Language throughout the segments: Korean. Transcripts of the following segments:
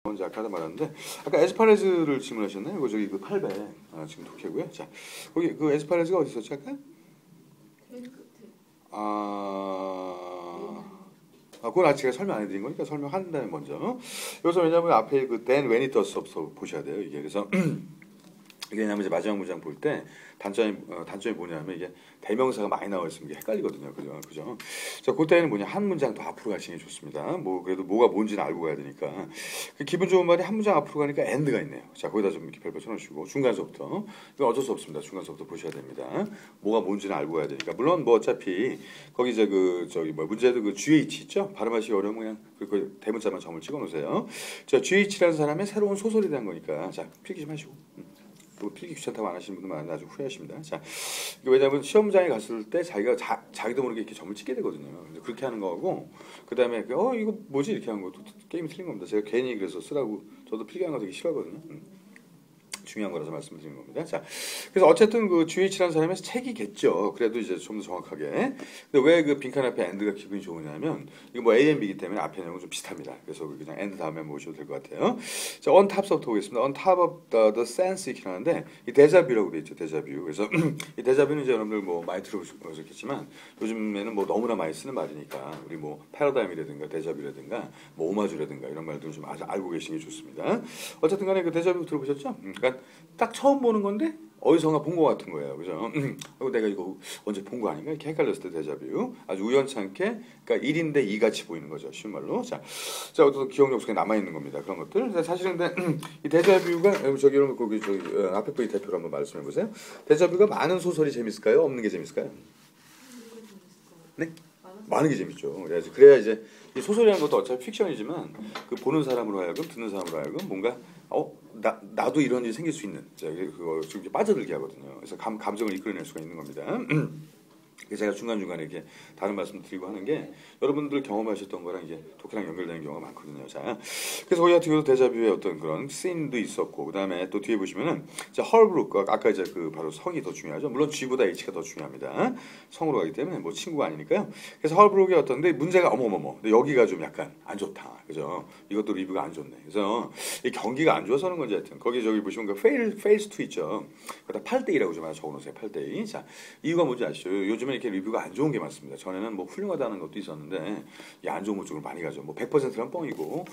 먼저 아까 말았는데 아까 에스파레즈를 질문하셨나요? 그 저기 그 8배 지금 독해고요. 자 거기 그 에스파레즈가 어디 있었지 아까? 맨 끝에. 그건 아직 제가 설명 안 해드린 거니까 설명한 다음에 먼저. 여기서 왜냐면 앞에 그 then when it does부터 보셔야 돼요. 이게 그래서 이게 왜냐면 이제 마지막 문장 볼 때 단점이 뭐냐면 이게 대명사가 많이 나와 있으면 이게 헷갈리거든요. 그죠? 자, 그때는 뭐냐 한 문장 더 앞으로 가시는 게 좋습니다. 뭐 그래도 뭐가 뭔지는 알고 가야 되니까. 그 기분 좋은 말이 한 문장 앞으로 가니까 and가 있네요. 자, 거기다 좀 이렇게 별표 쳐놓으시고 중간서부터 이거 어쩔 수 없습니다. 중간서부터 보셔야 됩니다. 뭐가 뭔지는 알고 가야 되니까. 물론 뭐 어차피 거기 이제 그 저기 뭐 문제도 그 GH 있죠? 발음하시기 어려우면 그냥 그 대문자만 점을 찍어놓으세요. 자, GH라는 사람의 새로운 소설에 대한 거니까 자 필기 좀 하시고. 또 필기 귀찮다고 안 하시는 분들은 나중에 후회하십니다. 자, 왜냐하면 시험장에 갔을 때 자기가 자기도 모르게 이렇게 점을 찍게 되거든요. 그렇게 하는 거하고 그 다음에 이거 뭐지 이렇게 하는 것도 게임이 틀린 겁니다. 제가 괜히 그래서 쓰라고 저도 필기하는 거 되게 싫어하거든요. 중요한 거라서 말씀드리는 겁니다. 자, 그래서 어쨌든 그 GH라는 사람의 책이겠죠. 그래도 이제 좀 더 정확하게. 근데 왜 그 빈칸 앞에 and가 기분이 좋으냐면 이거 뭐 A, B이기 때문에 앞에 내용은 좀 비슷합니다. 그래서 그냥 and 다음에 모셔도 될 것 같아요. 자, on top부터 보겠습니다. on top of the sense 이렇게 하는데 이 데자뷰라고 돼 있죠. 데자뷰. 그래서 이 데자뷰는 이제 여러분들 뭐 많이 들어보셨겠지만 요즘에는 뭐 너무나 많이 쓰는 말이니까 우리 뭐 패러다임이라든가 데자뷰라든가 뭐 오마주라든가 이런 말들을 좀 아주 알고 계시는 게 좋습니다. 어쨌든 간에 그 데자뷰 들어보셨죠? 그러니까 딱 처음 보는 건데 어디선가 본 것 같은 거예요. 그죠? 내가 이거 언제 본 거 아닌가? 이렇게 헷갈렸을 때 데자뷰. 아주 우연찮게 그러니까 1인데 2같이 보이는 거죠. 쉬운 말로. 자, 어떤 기억력 속에 남아있는 겁니다. 그런 것들. 사실은 근데 이 데자뷰가 저기 여러분 거기 저기 앞에 분이 대표로 한번 말씀해 보세요. 데자뷰가 많은 소설이 재밌을까요? 없는 게 재밌을까요? 네? 많은 게 재밌죠. 그래야 이제 이 소설이라는 것도 어차피 픽션이지만 그 보는 사람으로 하여금 듣는 사람으로 하여금 뭔가 나도 이런 일이 생길 수 있는 그거 좀 빠져들게 하거든요. 그래서 감정을 이끌어낼 수가 있는 겁니다. 제가 중간중간에 이렇게 다른 말씀 드리고 하는 게 여러분들 경험하셨던 거랑 이제 독해랑 연결되는 경우가 많거든요. 자, 그래서 거기 같은 경우도 데자뷰의 어떤 그런 씬도 있었고, 그 다음에 또 뒤에 보시면은, 자, 헐브룩, 아까 이제 그 바로 성이 더 중요하죠. 물론 G보다 H가 더 중요합니다. 성으로 가기 때문에 뭐 친구가 아니니까요. 그래서 헐브룩이 어떤데 문제가 근데 여기가 좀 약간 안 좋다. 그죠? 이것도 리뷰가 안 좋네. 그래서 이 경기가 안 좋아서는 건지 하여튼, 거기 저기 보시면 그 fails to 있죠. 거기다 8대2라고 좀 하나 적어놓으세요. 8대2. 자, 이유가 뭔지 아시죠? 요즘에 이렇게 리뷰가 안 좋은 게 많습니다. 전에는 뭐 훌륭하다는 것도 있었는데 이 안 좋은 것 쪽으로 많이 가죠. 뭐 100%는 뻥이고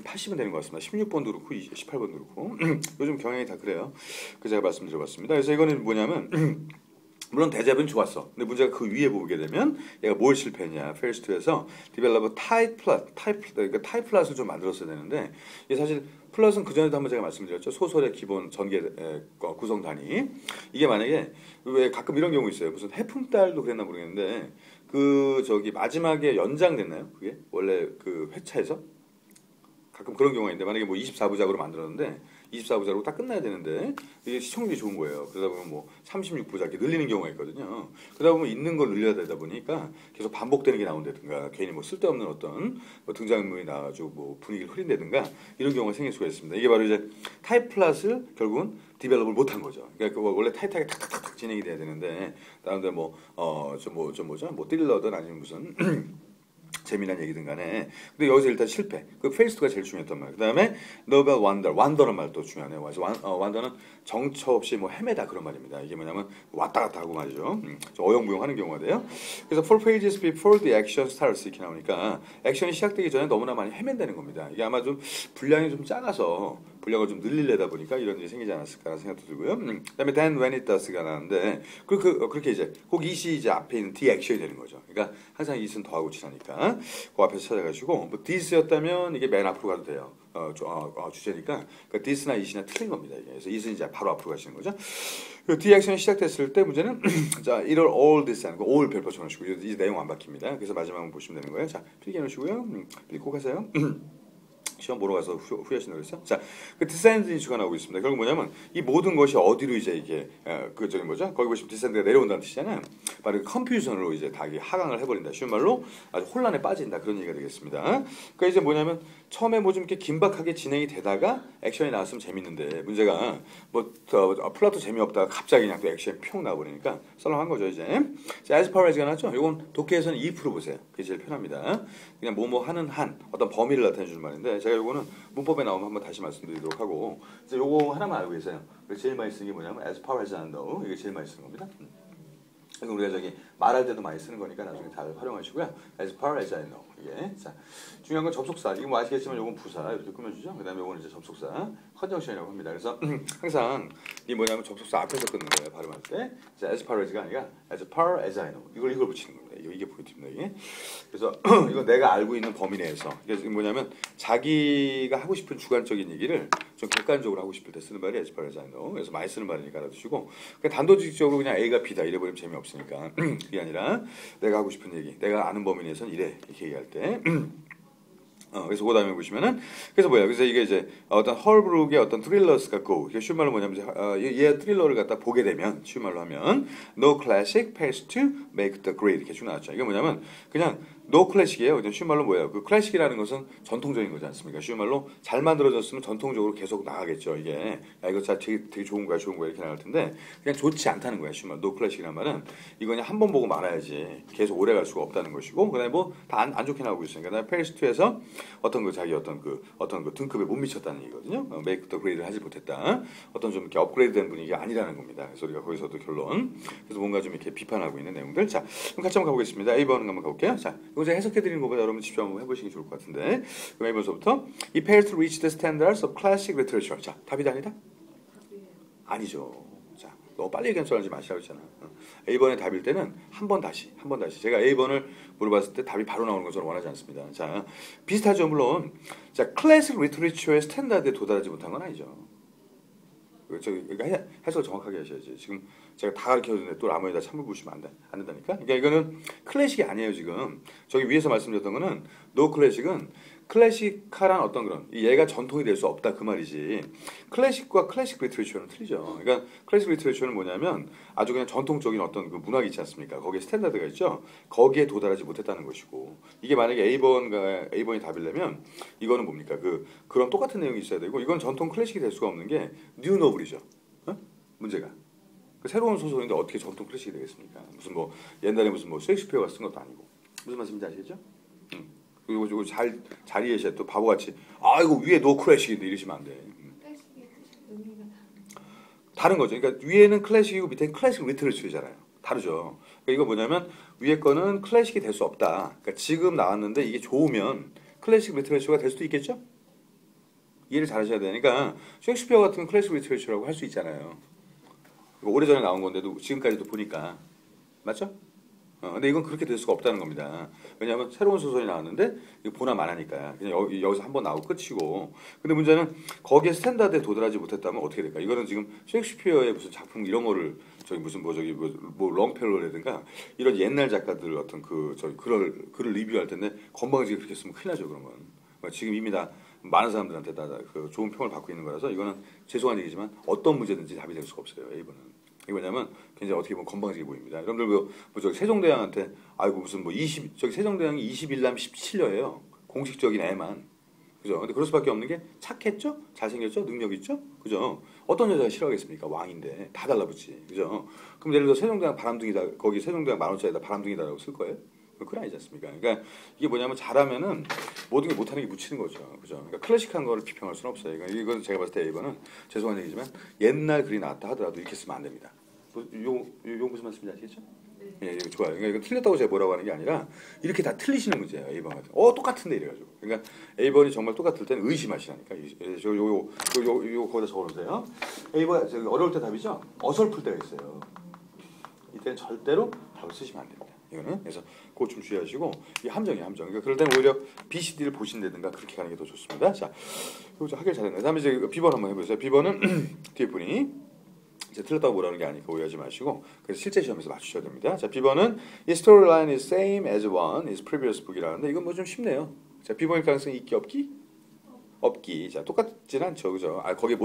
80은 되는 것 같습니다. 16번도 그렇고 18번도 그렇고 요즘 경향이 다 그래요. 그 제가 말씀드려봤습니다. 그래서 이거는 뭐냐면 물론 데자뷰는 좋았어. 근데 문제가 그 위에 보게 되면 얘가 뭘 실패했냐. fails to에서 develop type plot을 좀 만들었어야 되는데 이게 사실 플롯은 그전에도 한번 제가 말씀드렸죠. 소설의 기본 전개 구성 단위. 이게 만약에 왜 가끔 이런 경우 있어요. 무슨 해품딸도 그랬나 모르겠는데 그 저기 마지막에 연장됐나요? 그게 원래 그 회차에서 가끔 그런 경우가 있는데 만약에 뭐 24부작으로 만들었는데 24부작으로 딱 끝나야 되는데 이게 시청률이 좋은 거예요. 그러다 보면 뭐 36부작 이렇게 늘리는 경우가 있거든요. 그러다 보면 있는 걸 늘려야 되다 보니까 계속 반복되는 게 나온다든가 괜히 뭐 쓸데없는 어떤 뭐 등장인물이 나와가지고 뭐 분위기를 흐린다든가 이런 경우가 생길 수가 있습니다. 이게 바로 이제 타입 플랫을 결국은 디벨롭을 못한 거죠. 그러니까 원래 타이트하게 탁탁탁 진행이 돼야 되는데 다른데 뭐 딜러든 아니면 무슨 재미난 얘기든 간에 근데 여기서 일단 실패 그 페이스가 제일 중요했단 말이에요. 그 다음에 노벨 완더라는 말도 중요하네요. 그래서 완더는 정처 없이 뭐 헤매다 그런 말입니다. 이게 뭐냐면 왔다 갔다 하고 말이죠. 어영부영하는 경우가 돼요. 그래서 4 pages before the action starts 이렇게 나오니까 액션이 시작되기 전에 너무나 많이 헤맨다는 겁니다. 이게 아마 좀 분량이 좀 작아서 분량을 좀 늘리려다 보니까 이런 일이 생기지 않았을까라는 생각도 들고요. 그다음에 then when it does가 나오는데 그렇게 이제 꼭 it이 이제 앞에 있는 the action이 되는 거죠. 그러니까 항상 it은 더하고 지나니까 그 앞에서 찾아가시고 뭐 this였다면 이게 맨 앞으로 가도 돼요. 주제니까 그러니까 this나 it이나 틀린 겁니다. 이게. 그래서 it은 이제 바로 앞으로 가시는 거죠. 그 the action이 시작됐을 때 문제는 자 이럴 all this 하는 거 all 별표 쳐놓으시고 이 내용 안 바뀝니다. 그래서 마지막은 보시면 되는 거예요. 자 필기해 놓으시고요. 필기 꼭 하세요. 시험 보러 가서 후회하신다고 그랬어? 자, 그 디센드 이슈가 나오고 있습니다. 결국 뭐냐면 이 모든 것이 어디로 이제 이게 그 저기 뭐죠? 거기 보시면 디센드가 내려온다는 뜻이잖아요. 바로 컨퓨전으로 이제 다 하강을 해버린다. 쉬운 말로 아주 혼란에 빠진다. 그런 얘기가 되겠습니다. 그러니까 이제 뭐냐면 처음에 뭐 좀 이렇게 긴박하게 진행이 되다가 액션이 나왔으면 재밌는데 문제가 뭐 플롯도 재미없다가 갑자기 그냥 또 액션이 평 나와버리니까 썰렁한 거죠 이제. 자, as far as가 나왔죠? 이건 독해에서는 if 보세요. 그게 제일 편합니다. 그냥 뭐뭐 하는 한 어떤 범위를 나타내 주는 말인데 제가 요거는 문법에 나오면 한번 다시 말씀드리도록 하고 이제 요거 하나만 알고 계세요. 제일 많이 쓰는 게 뭐냐면 as far as I know 이게 제일 많이 쓰는 겁니다. 이거 우리가 저기 말할 때도 많이 쓰는 거니까 나중에 잘 활용하시고요. as far as I know 이게 자 중요한 건 접속사. 이거 뭐 아시겠지만 요건 부사 이렇게 꾸며주죠. 그다음에 요거는 이제 접속사 컨정션이라고 합니다. 그래서 항상 이 뭐냐면 접속사 앞에서 끊는 거예요. 발음할 때 자, as far as가 아니라 as far as I know 이걸 붙이는 겁니다. 이게 포인트입니다. 이게 그래서 이거 내가 알고 있는 범위 내에서 이게 뭐냐면 자기가 하고 싶은 주관적인 얘기를 좀 객관적으로 하고 싶을 때 쓰는 말이 as far as I know. 그래서 많이 쓰는 말이니까 알아두시고 그냥 단도직입적으로 그냥 A가 B다 이래버리면 재미없으니까 그게 아니라 내가 하고 싶은 얘기 내가 아는 범위 내에서는 이래 이렇게 얘기할 때 그래서 그 다음에 보시면은 그래서 뭐야? 그래서 이게 이제 어떤 헐브룩의 어떤 트릴러스가 go. 이게 쉬운 말로 뭐냐면 얘 트릴러를 갖다 보게 되면 쉬운 말로 하면 no classic pays to make the grade 이렇게 쭉 나왔죠. 이게 뭐냐면 그냥 no classic이에요. 그냥 쉬운 말로 뭐예요? 그 클래식이라는 것은 전통적인 거지 않습니까? 쉬운 말로 잘 만들어졌으면 전통적으로 계속 나가겠죠. 이게 야 이거 되게 좋은 거야, 좋은 거야 이렇게 나갈 텐데 그냥 좋지 않다는 거야. 쉬운 말 no classic이라는 말은 이거 그냥 한 번 보고 말아야지 계속 오래 갈 수가 없다는 것이고 그다음에 뭐 다 안 좋게 나오고 있으니까 그다음에 pays to에서 어떤 그 자기 어떤 그 등급에 못 미쳤다는 얘기거든요. make the grade를 하지 못했다. 어떤 좀 이렇게 업그레이드된 분위기가 아니라는 겁니다. 그래서 우리가 거기서도 결론. 그래서 뭔가 좀 이렇게 비판하고 있는 내용들. 자, 그럼 같이 한번 가보겠습니다. A번 한번 가볼게요. 자, 이거 제가 해석해드리는 것보다 여러분 직접 한번 해보시기 좋을 것 같은데. 그럼 A번서부터 He failed to reach the standards of classic literature. 자, 답이 아니다? 아니죠. 자, 너무 빨리 얘기하지 마시라고 했잖아. A번의 답일 때는 한 번 다시. 제가 A번을 물어봤을 때 답이 바로 나오는 건 저는 원하지 않습니다. 자, 비슷하죠, 물론. 자, 클래식 리터리처의 스탠다드에 도달하지 못한 건 아니죠. 그러니까 해석을 정확하게 하셔야지. 지금 제가 다 가르쳐줬는데 또 나머지다 참을 보시면 안 된다니까. 그러니까 이거는 클래식이 아니에요, 지금. 저기 위에서 말씀드렸던 거는 노 클래식은 클래식한 어떤 그런 얘가 전통이 될 수 없다 그 말이지. 클래식과 클래식 리터리처는 틀리죠. 그러니까 클래식 리터리처는 뭐냐면 아주 그냥 전통적인 어떤 그 문학이 있지 않습니까? 거기에 스탠다드가 있죠. 거기에 도달하지 못했다는 것이고 이게 만약에 A번이 답이려면 이거는 뭡니까? 그런 똑같은 내용이 있어야 되고 이건 전통 클래식이 될 수가 없는 게 뉴 노블이죠. 문제가. 새로운 소설인데 어떻게 전통 클래식이 되겠습니까? 무슨 뭐 옛날에 무슨 뭐 셰익스피어가 쓴 것도 아니고 무슨 말씀인지 아시겠죠? 그리고 이거 잘 이해하셔야 또 바보같이 이거 위에 노 클래식인데 이러시면 안 돼. 클래식의 의미가 다른 거죠. 그러니까 위에는 클래식이고 밑에는 클래식 리터리처잖아요. 다르죠. 그러니까 이거 뭐냐면 위에 거는 클래식이 될 수 없다. 그러니까 지금 나왔는데 이게 좋으면 클래식 리터리처가 될 수도 있겠죠? 이해를 잘 하셔야 되니까 셰익스피어 같은 클래식 리터리처라고 할 수 있잖아요. 오래전에 나온 건데도 지금까지도 보니까 맞죠? 근데 이건 그렇게 될 수가 없다는 겁니다. 왜냐하면 새로운 소설이 나왔는데 이거 보나 마나니까 그냥 여기서 한 번 나오고 끝이고. 근데 문제는 거기에 스탠다드에 도달하지 못했다면 어떻게 될까? 이거는 지금 셰익스피어의 무슨 작품 이런 거를 뭐 롱펠로라든가 이런 옛날 작가들 어떤 글을 리뷰할 텐데 건방지게 그렇게 쓰면 큰일 나죠 그런 건. 지금 이미 다 많은 사람들한테 다 그 좋은 평을 받고 있는 거라서 이거는 죄송한 얘기지만 어떤 문제든지 답이 될 수가 없어요. A번은. 이게 뭐냐면 굉장히 어떻게 보면 건방지게 보입니다. 여러분들 저기 세종대왕한테 아이고 무슨 저기 세종대왕이 21남 17녀예요. 공식적인 애만. 그죠? 근데 그럴 수밖에 없는 게 착했죠? 잘생겼죠? 능력 있죠? 그죠? 어떤 여자가 싫어하겠습니까? 왕인데 다 달라붙지. 그죠? 그럼 예를 들어 세종대왕 바람둥이다. 거기 세종대왕 10,000원짜리다 바람둥이다라고 쓸 거예요? 그건 아니지 않습니까? 그러니까 이게 뭐냐면 잘하면은 모든 게 못하는 게 묻히는 거죠. 그죠? 그러니까 클래식한 거를 비평할 수는 없어요. 그러니까 이건 제가 봤을 때 이거는 죄송한 얘기지만 옛날 글이 나왔다 하더라도 이렇게 쓰면 안 됩니다. 요 무슨 말씀인지 아시겠죠? 예, 이거 좋아요. 그러니까 이건 틀렸다고 제가 뭐라고 하는 게 아니라 이렇게 다 틀리시는 문제예요. A번 같은. 똑같은데 이래가지고. 그러니까 A번이 정말 똑같을 때는 의심하시라니까. 요 거기다 적어놓으세요. A번 저기 어려울 때 답이죠. 어설플 때가 있어요. 이때는 절대로 답을 쓰시면 안 됩니다. 이거는 그래서 그거 좀 주의하시고 이 함정이에요 함정. 그러니까 그럴 때는 오히려 B, C, D를 보신다든가 그렇게 가는 게 더 좋습니다. 자, 이거 좀 하길 잘했네. 다음에 이제 B번 한번 해보세요. B번은 뒤에 분이 이제 틀렸다고 뭐라는 게 아니니까 오해하지 마시고 그래서 실제 시험에서 맞추셔야 됩니다. 자, B번은 이 storyline is same as one is previous book이라는데 이건 뭐 좀 쉽네요. 자, B번일 가능성이 있기 없기? 없기. 자, 똑같진 않죠. 그죠? 거기에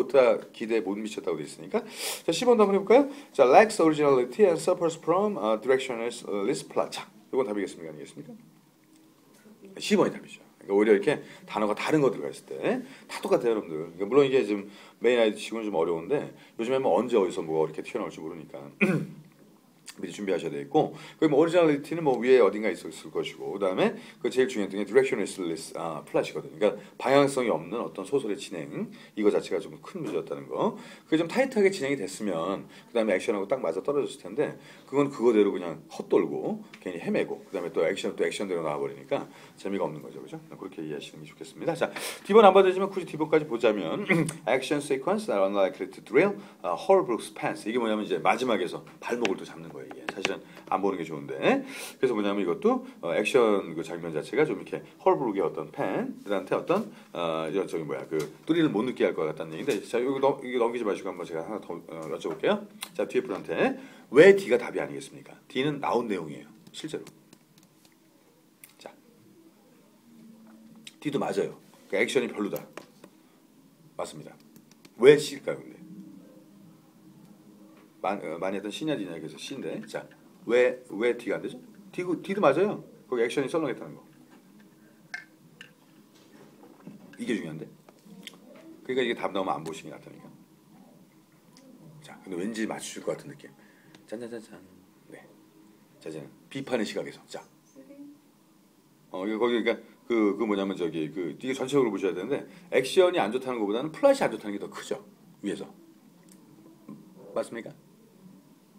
기대에 못 미쳤다고 돼 있으니까. 자, 10번도 한번 해볼까요? 자, lacks originality and suffers from directionless plot. 자, 이건 답이겠습니까? 아니겠습니까? 10번이 답이죠. 그러니까 오히려 이렇게 단어가 다른 거 들어가 있을 때 다 똑같아요, 여러분들. 그러니까 물론 이게 지금 메인 아이디 치고는 좀 어려운데 요즘에 뭐 언제 어디서 뭐가 이렇게 튀어나올지 모르니까. 미리 준비하셔야 되겠고, 뭐 오리지널리티는 뭐 위에 어딘가 있을 것이고, 그다음에 그 제일 중요한 게 디렉셔널리스 플랫이거든요. 그러니까 방향성이 없는 어떤 소설의 진행 이거 자체가 좀 큰 문제였다는 거. 그게 좀 타이트하게 진행이 됐으면 그다음에 액션하고 딱 맞아 떨어졌을 텐데 그건 그거대로 그냥 헛돌고 괜히 헤매고 그다음에 또 액션대로 나와버리니까 재미가 없는 거죠, 그죠? 그렇게 이해하시는 게 좋겠습니다. 자, 디본 안 받으시면 굳이 디본까지 보자면 액션 시퀀스 that are unlikely to derail Holbrook's pants. 이게 뭐냐면 이제 마지막에서 발목을 또 잡는 거예요. 이게 사실은 안 보는 게 좋은데 그래서 뭐냐면 이것도 액션 그 장면 자체가 좀 이렇게 헐브룩의 어떤 팬들한테 어떤 저기 뭐야 그 뚜리를 못 느끼게 할 것 같다는 얘기인데 자 이거 넘기지 마시고 한번 제가 하나 더 여쭤볼게요. 자 뒤에 분한테 왜 D가 답이 아니겠습니까? D는 나온 내용이에요. 실제로. 자 D도 맞아요. 그러니까 액션이 별로다. 맞습니다. 왜 C일까요, 근데? 많이 했던 C냐 D냐 그래서 C인데 자 왜 D가 안 되죠? D도 맞아요. 거기 액션이 썰렁했다는 거. 이게 중요한데. 그러니까 이게 답 나오면 안 보시는 게 낫다니까. 자, 근데 왠지 맞추실 것 같은 느낌. 짠짠짠짠. 네. 자, 이제는 비판의 시각에서. 자. 이거 거기 그러니까 그 뭐냐면 저기 그 이게 전체적으로 보셔야 되는데 액션이 안 좋다는 것보다는 플랫이 안 좋다는 게 더 크죠. 위에서. 맞습니까?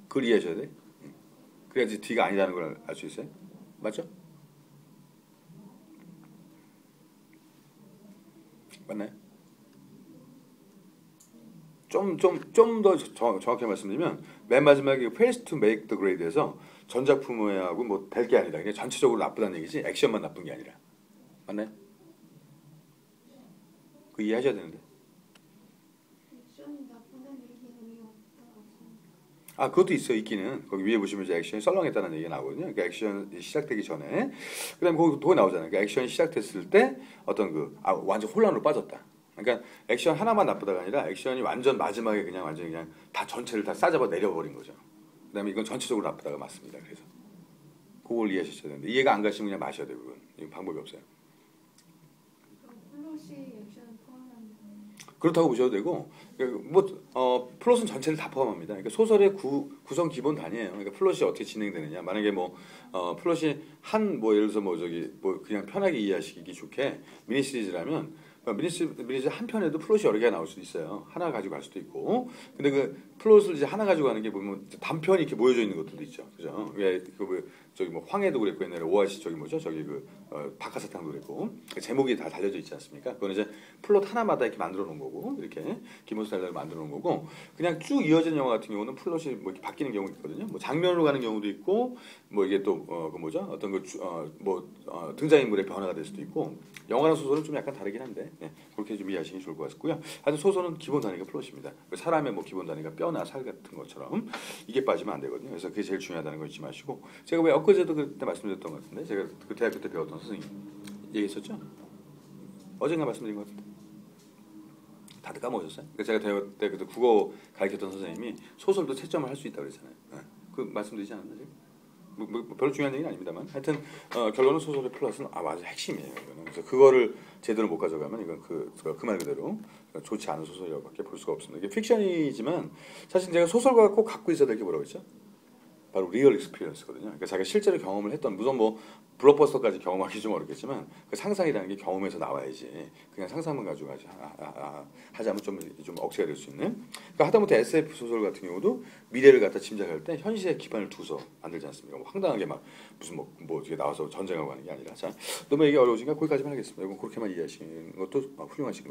그걸 이해하셔야 돼. 그래야지 D가 아니라는 걸 알 수 있어요. 맞죠? 맞나요? 좀 더 정확하게 말씀드리면 맨 마지막에 Fails to Make the Grade에서 전작품하고 뭐 될 게 아니다. 그냥 전체적으로 나쁘다는 얘기지 액션만 나쁜 게 아니라. 맞나요? 그 이해하셔야 되는데. 액션이 나쁘다는 얘기는 의미 없다고 생각해요. 아 그것도 있어요. 있기는 거기 위에 보시면 이제 액션이 썰렁했다는 얘기가 나오거든요. 그러니까 액션이 시작되기 전에 그다음에 거기 나오잖아요. 그러니까 액션이 시작됐을 때 어떤 완전 혼란으로 빠졌다. 그러니까 액션 하나만 나쁘다가 아니라 액션이 완전 마지막에 그냥 완전히 그냥 다 전체를 다 싸잡아 내려버린 거죠. 그다음에 이건 전체적으로 나쁘다가 맞습니다. 그래서 그걸 이해하셔야 되는데 이해가 안 가시면 그냥 마셔야 돼요. 그건 이건 방법이 없어요. 그럼 플롯이 액션을 포함하는 그렇다고 보셔도 되고 플롯은 전체를 다 포함합니다. 그러니까 소설의 구성 기본 단위예요. 그러니까 플롯이 어떻게 진행되느냐. 만약에 플롯이 예를 들어서 그냥 편하게 이해하시기 좋게 미니 시리즈라면 미니시리즈 한 편에도 플롯이 여러 개가 나올 수도 있어요. 하나 가지고 갈 수도 있고. 근데 그 플롯을 이제 하나 가지고 가는 게 보면 단편이 이렇게 모여져 있는 것들도 있죠. 그죠? 저기 황해도 그랬고 옛날에 오아시 박하사탕도 그랬고 제목이 다 달려져 있지 않습니까? 그건 이제 플롯 하나마다 이렇게 만들어 놓은 거고 이렇게 기본 스타일로 만들어 놓은 거고 그냥 쭉 이어지는 영화 같은 경우는 플롯이 이렇게 바뀌는 경우가 있거든요. 장면으로 가는 경우도 있고 이게 또 어떤 등장인물의 변화가 될 수도 있고 영화나 소설은 좀 약간 다르긴 한데 그렇게 좀 이해하시기 좋을 것 같고요. 하여튼 소설은 기본 단위가 플롯입니다. 사람의 기본 단위가 뼈나 살 같은 것처럼 이게 빠지면 안 되거든요. 그래서 그게 제일 중요하다는 거 잊지 마시고 제가 왜 엊그제도 그때 말씀드렸던 것 같은데 제가 그 대학교 때 배웠던 선생님 얘기했었죠? 어젠가 말씀드린 것 같은데 다들 까먹으셨어요? 제가 대학교 때 그때 국어 가르쳤던 선생님이 소설도 채점을 할 수 있다고 그랬잖아요. 그 말씀드리지 않았나요? 별로 중요한 얘기는 아닙니다만 하여튼 결론은 소설의 플롯은 완전 핵심이에요. 이거는. 그래서 그거를 제대로 못 가져가면 이건 그 말 그대로 좋지 않은 소설이라고밖에 볼 수가 없습니다. 이게 픽션이지만 사실 제가 소설가 꼭 갖고 있어야 될 게 뭐라고 했죠? 바로 리얼 익스피리언스거든요. 그러니까 자기가 실제로 경험을 했던 무슨 블록버스터까지 경험하기 좀 어렵겠지만 그 상상이라는 게 경험에서 나와야지 그냥 상상만 가지고 하자면 좀 억제가 될 수 있는. 그러니까 하다못해 SF 소설 같은 경우도 미래를 갖다 짐작할 때 현실에 기반을 두서 만들지 않습니까? 황당하게 무슨 이게 나와서 전쟁하고 하는 게 아니라 자 너무 얘기 어려우니까 거기까지만 하겠습니다. 이건 그렇게만 이해하시는 것도 훌륭하신 거예요.